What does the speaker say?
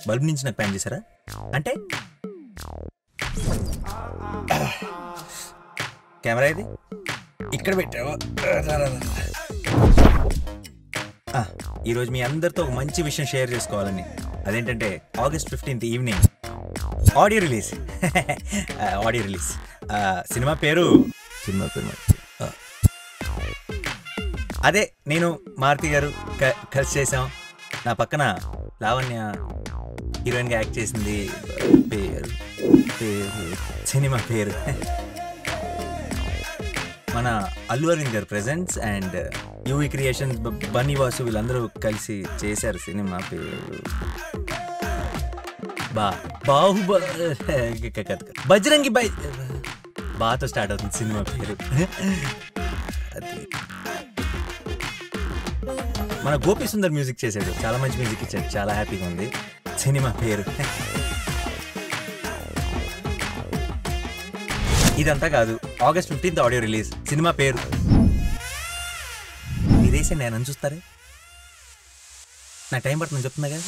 Bulb నుంచి నాకు pan చేశారా అంటే కెమెరా ఇది ఇక్కడ పెట్టావా? ఈరోజు మీ అందరితో ఒక మంచి విషయం షేర్ చేసుకోవాలని. అదేంటంటే August 15th evening audio release. Cinema పేరు అదే నేను మారుతి గారు కలిసి చేసాం. నా పక్కన లావణ్య హీరోయిన్గా యాక్ట్ చేసింది. సినిమా పేరు మన అల్లు అరవింద్ గారు presents and UV creations, Bunny Vasu వీళ్ళందరూ కలిసి చేశారు. సినిమా పేరు బజరంగి బాతో స్టార్ట్ అవుతుంది సినిమా పేరు. అది మన గోపి సుందర్ మ్యూజిక్ చేశాడు, చాలా మంచి మ్యూజిక్ ఇచ్చాడు, చాలా హ్యాపీగా ఉంది. సినిమా పేరు ఇదంతా కాదు, August 15th audio release. Cinema పేరు ఇదేసే నేను చూస్తారే, నా టైం పడుతుందని చెప్తున్నా కదా.